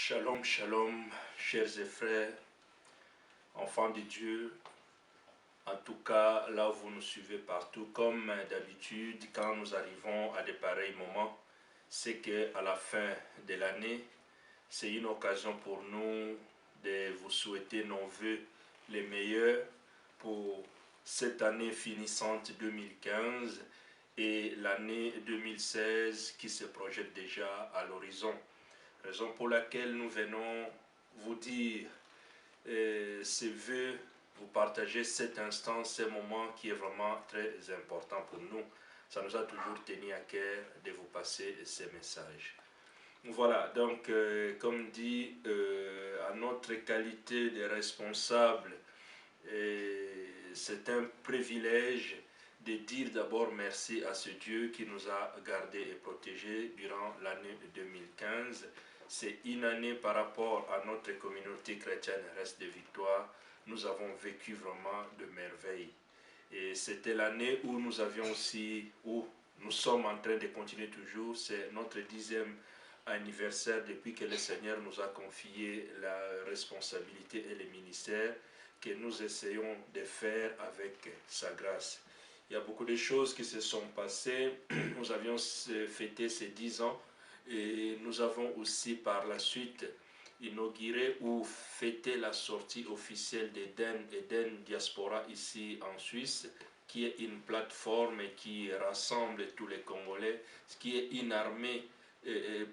Shalom, shalom, chers et frères, enfants de Dieu. En tout cas, là où vous nous suivez partout, comme d'habitude, quand nous arrivons à de pareils moments, c'est qu'à la fin de l'année, c'est une occasion pour nous de vous souhaiter nos vœux les meilleurs pour cette année finissante 2015 et l'année 2016 qui se projette déjà à l'horizon. Raison pour laquelle nous venons vous dire ces vœux, vous partager cet instant, ce moment qui est vraiment très important pour nous. Ça nous a toujours tenu à cœur de vous passer ces messages. Voilà, donc comme dit, à notre qualité de responsable, c'est un privilège de dire d'abord merci à ce Dieu qui nous a gardés et protégés durant l'année 2015. C'est une année par rapport à notre communauté chrétienne Reste de Victoire. Nous avons vécu vraiment de merveilles. Et c'était l'année où nous avions aussi, où nous sommes en train de continuer toujours, c'est notre 10e anniversaire depuis que le Seigneur nous a confié la responsabilité et le ministère que nous essayons de faire avec sa grâce. Il y a beaucoup de choses qui se sont passées. Nous avions fêté ces 10 ans et nous avons aussi par la suite inauguré ou fêté la sortie officielle d'Eden Diaspora ici en Suisse, qui est une plateforme qui rassemble tous les Congolais, qui est une armée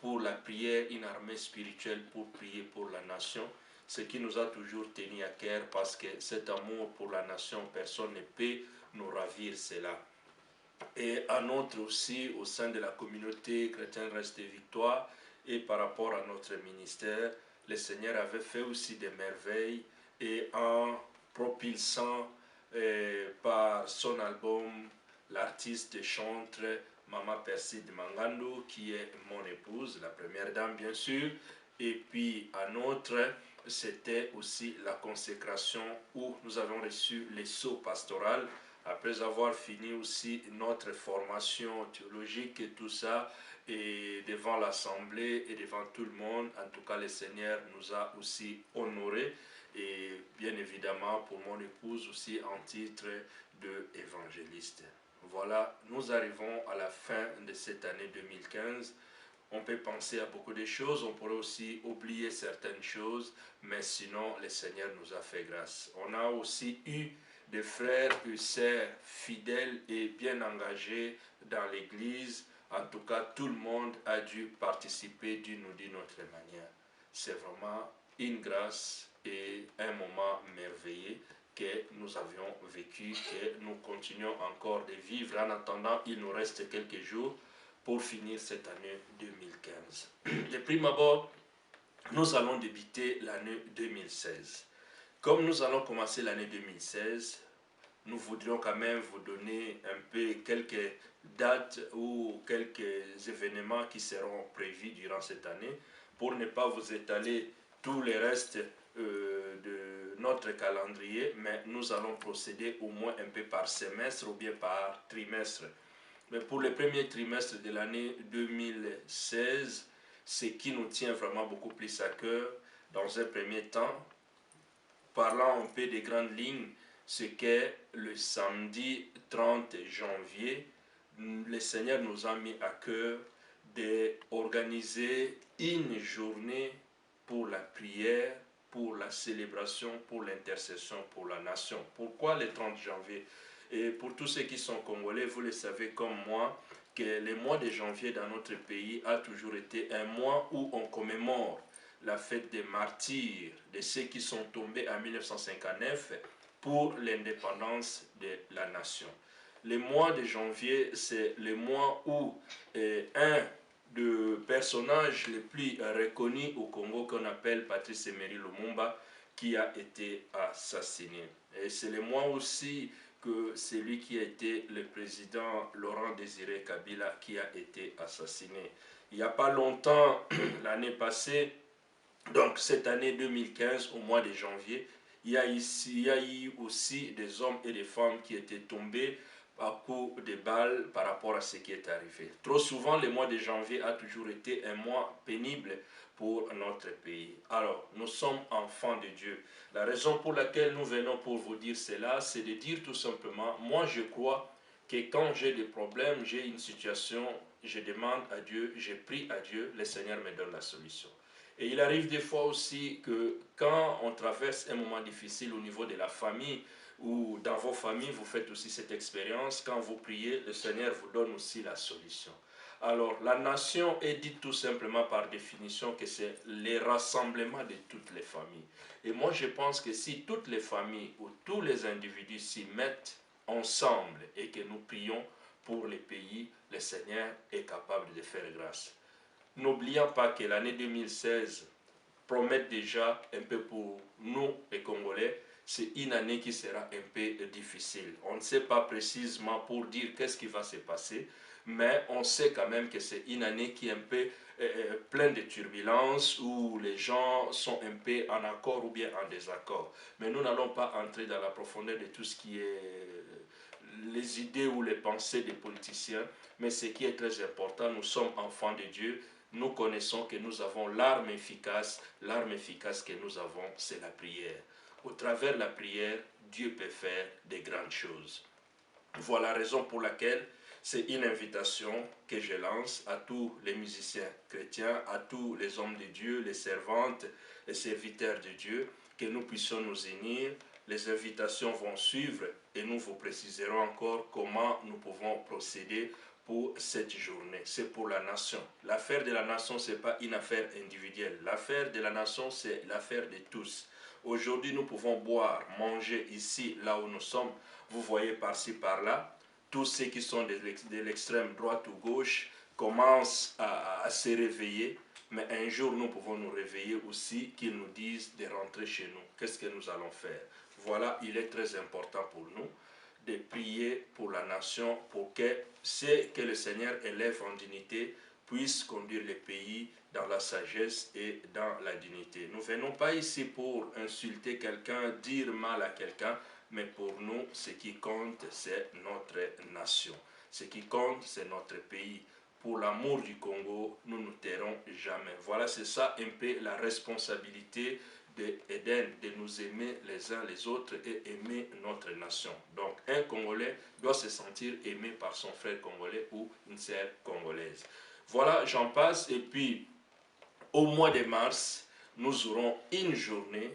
pour la prière, une armée spirituelle pour prier pour la nation, ce qui nous a toujours tenu à cœur parce que cet amour pour la nation, personne ne peut nous ravir cela. Et à notre aussi, au sein de la communauté chrétienne Reste Victoire et par rapport à notre ministère, le Seigneur avait fait aussi des merveilles et en propulsant par son album l'artiste chantre Mama Perside Mangando, qui est mon épouse, la première dame bien sûr, et puis à notre, c'était aussi la consécration où nous avons reçu les sceaux pastorales après avoir fini aussi notre formation théologique et tout ça, et devant l'Assemblée et devant tout le monde, en tout cas le Seigneur nous a aussi honorés, et bien évidemment pour mon épouse aussi en titre d'évangéliste. Voilà, nous arrivons à la fin de cette année 2015. On peut penser à beaucoup de choses, on pourrait aussi oublier certaines choses, mais sinon le Seigneur nous a fait grâce. On a aussi eu des frères et sœurs fidèles et bien engagés dans l'Église. En tout cas, tout le monde a dû participer d'une ou d'une autre manière. C'est vraiment une grâce et un moment merveilleux que nous avions vécu, que nous continuons encore de vivre. En attendant, il nous reste quelques jours pour finir cette année 2015. De prime abord, nous allons débuter l'année 2016. Comme nous allons commencer l'année 2016, nous voudrions quand même vous donner un peu quelques dates ou quelques événements qui seront prévus durant cette année pour ne pas vous étaler tout le reste de notre calendrier, mais nous allons procéder au moins un peu par semestre ou bien par trimestre. Mais pour le premier trimestre de l'année 2016, ce qui nous tient vraiment beaucoup plus à cœur, dans un premier temps, parlant un peu des grandes lignes, c'est que le samedi 30 janvier, le Seigneur nous a mis à cœur d'organiser une journée pour la prière, pour la célébration, pour l'intercession pour la nation. Pourquoi le 30 janvier? Et pour tous ceux qui sont congolais, vous le savez comme moi, que le mois de janvier dans notre pays a toujours été un mois où on commémore la fête des martyrs, de ceux qui sont tombés en 1959 pour l'indépendance de la nation. Le mois de janvier, c'est le mois où un des personnages les plus reconnus au Congo, qu'on appelle Patrice Emery Lumumba, qui a été assassiné. Et c'est le mois aussi que celui qui a été le président Laurent Désiré Kabila qui a été assassiné. Il n'y a pas longtemps, l'année passée, donc cette année 2015, au mois de janvier, il y a eu aussi des hommes et des femmes qui étaient tombés à coups de balles par rapport à ce qui est arrivé. Trop souvent, le mois de janvier a toujours été un mois pénible pour notre pays. Alors, nous sommes enfants de Dieu. La raison pour laquelle nous venons pour vous dire cela, c'est de dire tout simplement, moi je crois que quand j'ai des problèmes, j'ai une situation, je demande à Dieu, je prie à Dieu, le Seigneur me donne la solution. Et il arrive des fois aussi que quand on traverse un moment difficile au niveau de la famille, ou dans vos familles, vous faites aussi cette expérience, quand vous priez, le Seigneur vous donne aussi la solution. Alors, la nation est dite tout simplement par définition que c'est le rassemblement de toutes les familles. Et moi, je pense que si toutes les familles ou tous les individus s'y mettent ensemble et que nous prions pour les pays, le Seigneur est capable de faire grâce. N'oublions pas que l'année 2016 promet déjà un peu pour nous, les Congolais, c'est une année qui sera un peu difficile. On ne sait pas précisément pour dire qu'est-ce qui va se passer, mais on sait quand même que c'est une année qui est un peu pleine de turbulences, où les gens sont un peu en accord ou bien en désaccord. Mais nous n'allons pas entrer dans la profondeur de tout ce qui est les idées ou les pensées des politiciens, mais ce qui est très important, nous sommes enfants de Dieu, nous connaissons que nous avons l'arme efficace que nous avons, c'est la prière. Au travers de la prière, Dieu peut faire de grandes choses. Voilà la raison pour laquelle c'est une invitation que je lance à tous les musiciens chrétiens, à tous les hommes de Dieu, les servantes, les serviteurs de Dieu, que nous puissions nous unir. Les invitations vont suivre et nous vous préciserons encore comment nous pouvons procéder pour cette journée. C'est pour la nation. L'affaire de la nation, ce n'est pas une affaire individuelle. L'affaire de la nation, c'est l'affaire de tous. Aujourd'hui, nous pouvons boire, manger ici, là où nous sommes. Vous voyez par-ci, par-là, tous ceux qui sont de l'extrême droite ou gauche commencent à se réveiller. Mais un jour, nous pouvons nous réveiller aussi, qu'ils nous disent de rentrer chez nous. Qu'est-ce que nous allons faire? Voilà, il est très important pour nous de prier pour la nation, pour que ceux que le Seigneur élève en dignité puissent conduire le pays dans la sagesse et dans la dignité. Nous ne venons pas ici pour insulter quelqu'un, dire mal à quelqu'un, mais pour nous, ce qui compte, c'est notre nation. Ce qui compte, c'est notre pays. Pour l'amour du Congo, nous ne tairons jamais. Voilà, c'est ça un peu la responsabilité d'Éden, de nous aimer les uns les autres et aimer notre nation. Donc, un Congolais doit se sentir aimé par son frère congolais ou une sœur congolaise. Voilà, j'en passe. Et puis, au mois de mars, nous aurons une journée,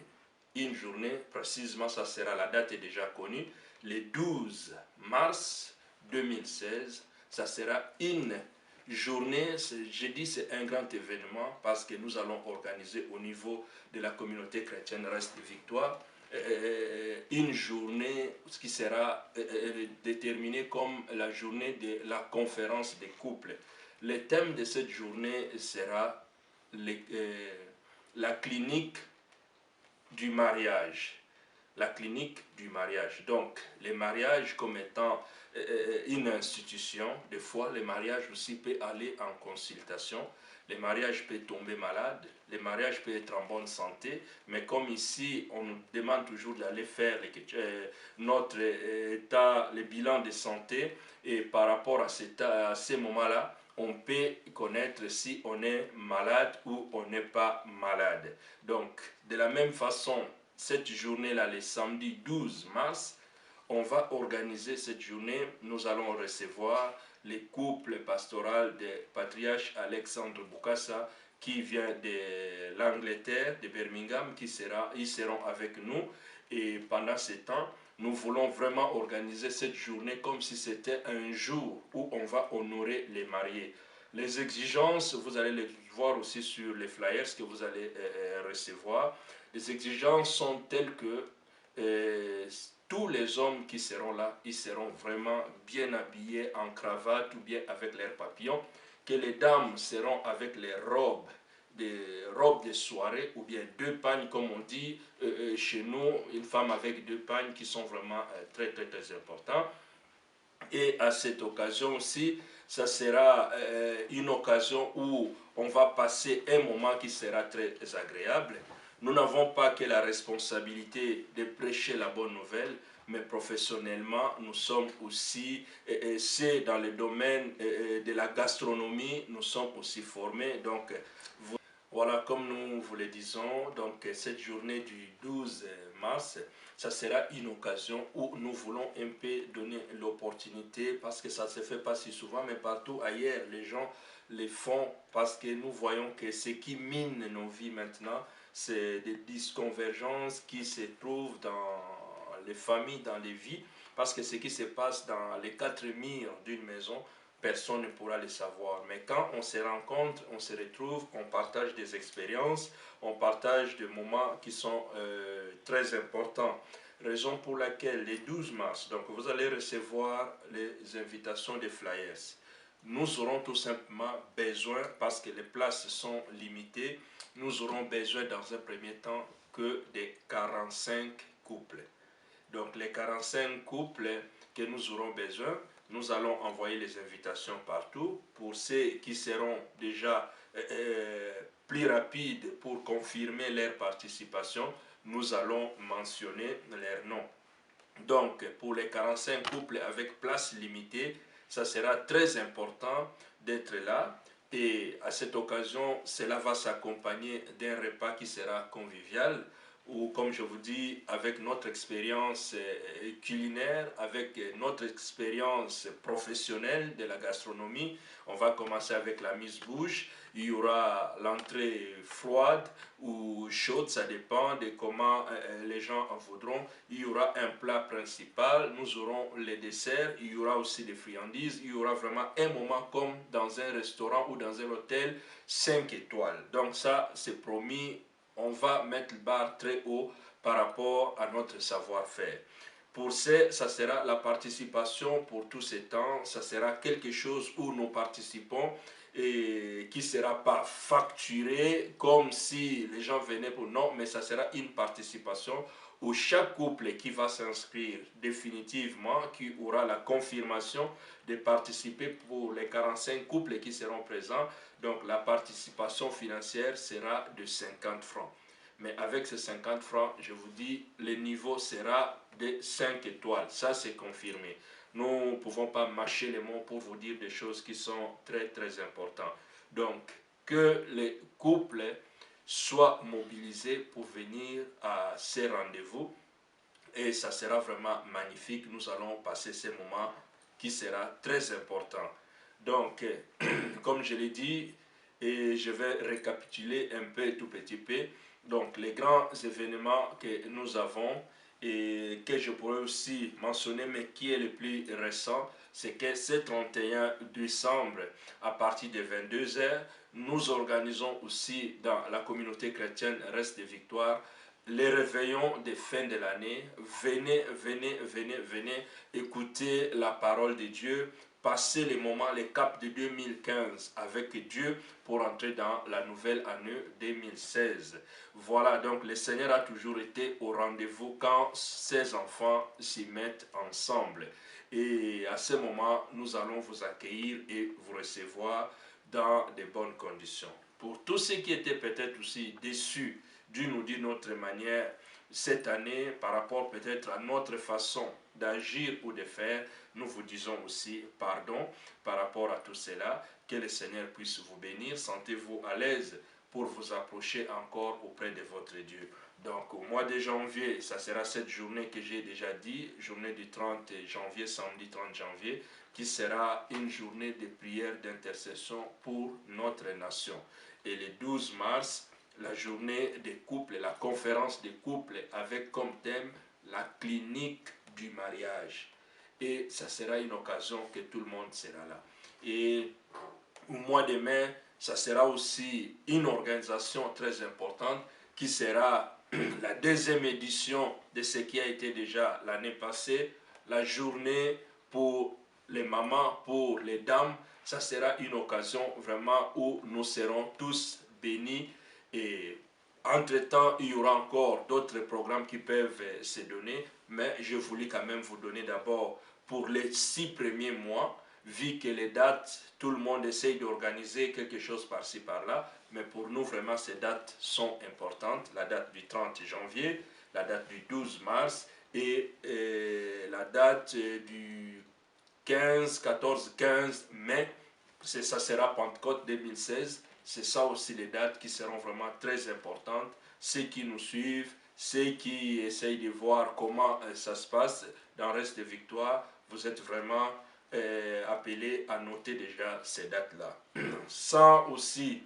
précisément, ça sera, la date est déjà connue, le 12 mars 2016, ça sera une journée, je dis c'est un grand événement parce que nous allons organiser au niveau de la communauté chrétienne Reste Victoire une journée qui sera déterminée comme la journée de la conférence des couples. Le thème de cette journée sera la clinique du mariage. La clinique du mariage. Donc, les mariages comme étant une institution, des fois, le mariage aussi peut aller en consultation. Le mariage peut tomber malade, le mariage peut être en bonne santé, mais comme ici, on nous demande toujours d'aller faire notre état, le bilan de santé, et par rapport à ces moments-là, on peut connaître si on est malade ou on n'est pas malade. Donc, de la même façon, cette journée-là, le samedi 12 mars, on va organiser cette journée. Nous allons recevoir les couples pastoraux de patriarche Alexandre Boukassa qui vient de l'Angleterre, de Birmingham, ils seront avec nous. Et pendant ce temps, nous voulons vraiment organiser cette journée comme si c'était un jour où on va honorer les mariés. Les exigences, vous allez les voir aussi sur les flyers que vous allez recevoir. Les exigences sont telles que tous les hommes qui seront là, ils seront vraiment bien habillés en cravate ou bien avec leurs papillons, que les dames seront avec les robes de soirée ou bien deux pagnes comme on dit chez nous, une femme avec deux pagnes qui sont vraiment très très très importants. Et à cette occasion aussi, ça sera une occasion où on va passer un moment qui sera très agréable. Nous n'avons pas que la responsabilité de prêcher la bonne nouvelle, mais professionnellement, nous sommes aussi, c'est dans le domaine de la gastronomie, nous sommes aussi formés. Donc, voilà, comme nous vous le disons, donc cette journée du 12 mars, ça sera une occasion où nous voulons un peu donner l'opportunité, parce que ça ne se fait pas si souvent, mais partout ailleurs, les gens les font parce que nous voyons que ce qui mine nos vies maintenant, c'est des disconvergences qui se trouvent dans les familles, dans les vies, parce que ce qui se passe dans les quatre murs d'une maison, personne ne pourra le savoir. Mais quand on se rencontre, on se retrouve, on partage des expériences, on partage des moments qui sont très importants. Raison pour laquelle les 12 mars, donc vous allez recevoir les invitations des flyers. Nous aurons tout simplement besoin, parce que les places sont limitées, nous aurons besoin dans un premier temps que des 45 couples. Donc les 45 couples que nous aurons besoin, nous allons envoyer les invitations partout. Pour ceux qui seront déjà plus rapides pour confirmer leur participation, nous allons mentionner leur nom. Donc pour les 45 couples avec place limitée, ça sera très important d'être là. Et à cette occasion, cela va s'accompagner d'un repas qui sera convivial, ou comme je vous dis, avec notre expérience culinaire, avec notre expérience professionnelle de la gastronomie. On va commencer avec la mise bouche. Il y aura l'entrée froide ou chaude, ça dépend de comment les gens en voudront. Il y aura un plat principal, nous aurons les desserts, il y aura aussi des friandises, il y aura vraiment un moment comme dans un restaurant ou dans un hôtel 5 étoiles. Donc ça, c'est promis, on va mettre le bar très haut par rapport à notre savoir-faire. Pour ça sera la participation pour tous ces temps, ça sera quelque chose où nous participons et qui ne sera pas facturé comme si les gens venaient pour non, mais ça sera une participation où chaque couple qui va s'inscrire définitivement, qui aura la confirmation de participer pour les 45 couples qui seront présents, donc la participation financière sera de 50 francs. Mais avec ces 50 francs, je vous dis, le niveau sera de 5 étoiles. Ça, c'est confirmé. Nous ne pouvons pas mâcher les mots pour vous dire des choses qui sont très, très importantes. Donc, que les couples soient mobilisés pour venir à ces rendez-vous. Et ça sera vraiment magnifique. Nous allons passer ces moments qui sera très important. Donc, comme je l'ai dit, et je vais récapituler un peu, tout petit peu. Donc, les grands événements que nous avons et que je pourrais aussi mentionner, mais qui est le plus récent, c'est que ce 31 décembre, à partir de 22h, nous organisons aussi dans la communauté chrétienne Reste des Victoires les réveillons de fin de l'année. Venez, venez, venez, venez écouter la parole de Dieu, passer les moments, les caps de 2015 avec Dieu pour entrer dans la nouvelle année 2016. Voilà, donc le Seigneur a toujours été au rendez-vous quand ses enfants s'y mettent ensemble. Et à ce moment, nous allons vous accueillir et vous recevoir dans de bonnes conditions. Pour tous ceux qui étaient peut-être aussi déçus d'une ou d'une autre manière cette année par rapport peut-être à notre façon d'agir ou de faire, nous vous disons aussi pardon par rapport à tout cela. Que le Seigneur puisse vous bénir. Sentez-vous à l'aise pour vous approcher encore auprès de votre Dieu. Donc au mois de janvier, ça sera cette journée que j'ai déjà dit, journée du 30 janvier, samedi 30 janvier, qui sera une journée de prière d'intercession pour notre nation. Et le 12 mars, la journée des couples, la conférence des couples avec comme thème la clinique du mariage. Et ça sera une occasion que tout le monde sera là. Et au mois de mai, ça sera aussi une organisation très importante qui sera la deuxième édition de ce qui a été déjà l'année passée, la journée pour les mamans, pour les dames. Ça sera une occasion vraiment où nous serons tous bénis. Et entre-temps, il y aura encore d'autres programmes qui peuvent se donner, mais je voulais quand même vous donner d'abord pour les 6 premiers mois, vu que les dates, tout le monde essaye d'organiser quelque chose par-ci par-là, mais pour nous vraiment ces dates sont importantes, la date du 30 janvier, la date du 12 mars et la date du 14-15 mai, ça sera Pentecôte 2016. C'est ça aussi les dates qui seront vraiment très importantes. Ceux qui nous suivent, ceux qui essayent de voir comment ça se passe dans le reste des victoires, vous êtes vraiment appelés à noter déjà ces dates-là. Sans aussi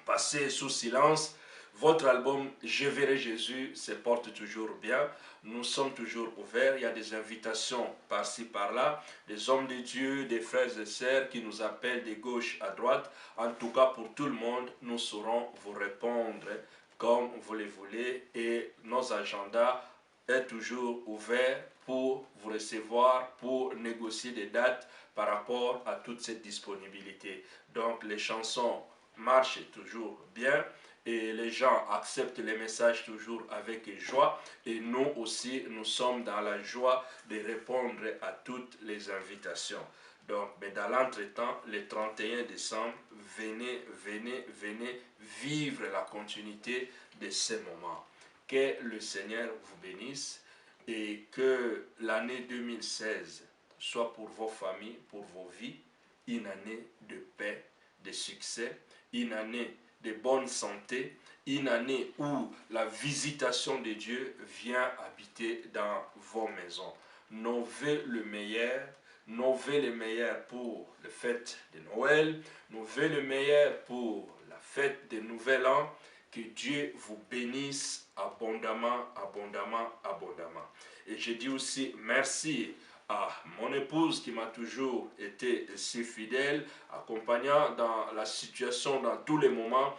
passer sous silence, votre album Je verrai Jésus se porte toujours bien. Nous sommes toujours ouverts. Il y a des invitations par-ci, par-là. Des hommes de Dieu, des frères et sœurs qui nous appellent de gauche à droite. En tout cas, pour tout le monde, nous saurons vous répondre comme vous le voulez. Et nos agendas est toujours ouverts pour vous recevoir, pour négocier des dates par rapport à toute cette disponibilité. Donc, les chansons marchent toujours bien et les gens acceptent les messages toujours avec joie et nous aussi nous sommes dans la joie de répondre à toutes les invitations. Donc, mais dans l'entretemps, le 31 décembre, venez vivre la continuité de ces moments. Que le Seigneur vous bénisse et que l'année 2016 soit pour vos familles, pour vos vies, une année de paix, de succès, une année de bonne santé, une année où la visitation de Dieu vient habiter dans vos maisons. Nos vœux le meilleur, nos vœux le meilleur pour la fête de Noël, nos vœux le meilleur pour la fête de Nouvel An. Que Dieu vous bénisse abondamment, abondamment, abondamment. Et je dis aussi merci à mon épouse qui m'a toujours été si fidèle, accompagnant dans la situation, dans tous les moments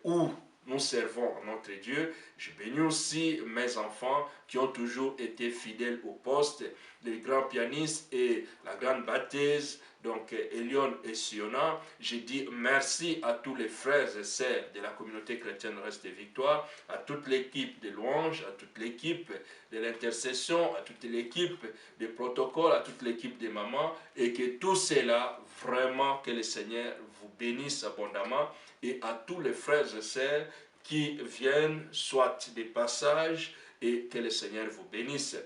où nous servons notre Dieu. Je bénis aussi mes enfants qui ont toujours été fidèles au poste, les grands pianistes et la grande batteuse, donc Elion et Siona. Je dis merci à tous les frères et sœurs de la communauté chrétienne Reste des Victoires, à toute l'équipe de louanges, à toute l'équipe de l'intercession, à toute l'équipe des protocoles, à toute l'équipe des mamans, et que tout cela, vraiment, que le Seigneur vous bénisse abondamment, et à tous les frères et sœurs qui viennent, soit des passages, et que le Seigneur vous bénisse.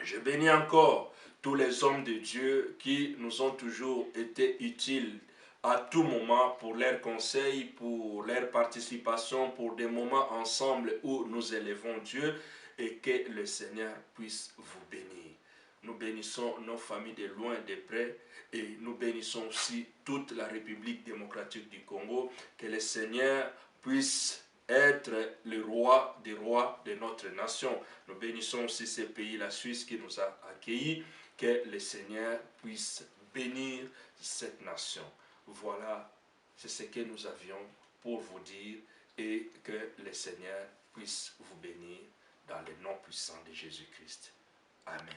Je bénis encore tous les hommes de Dieu qui nous ont toujours été utiles à tout moment pour leurs conseils, pour leur participation, pour des moments ensemble où nous élevons Dieu, et que le Seigneur puisse vous bénir. Nous bénissons nos familles de loin et de près et nous bénissons aussi toute la République démocratique du Congo. Que le Seigneur puisse être le roi des rois de notre nation. Nous bénissons aussi ces pays, la Suisse qui nous a accueillis. Que le Seigneur puisse bénir cette nation. Voilà, c'est ce que nous avions pour vous dire et que le Seigneur puisse vous bénir dans le nom puissant de Jésus-Christ. Amen.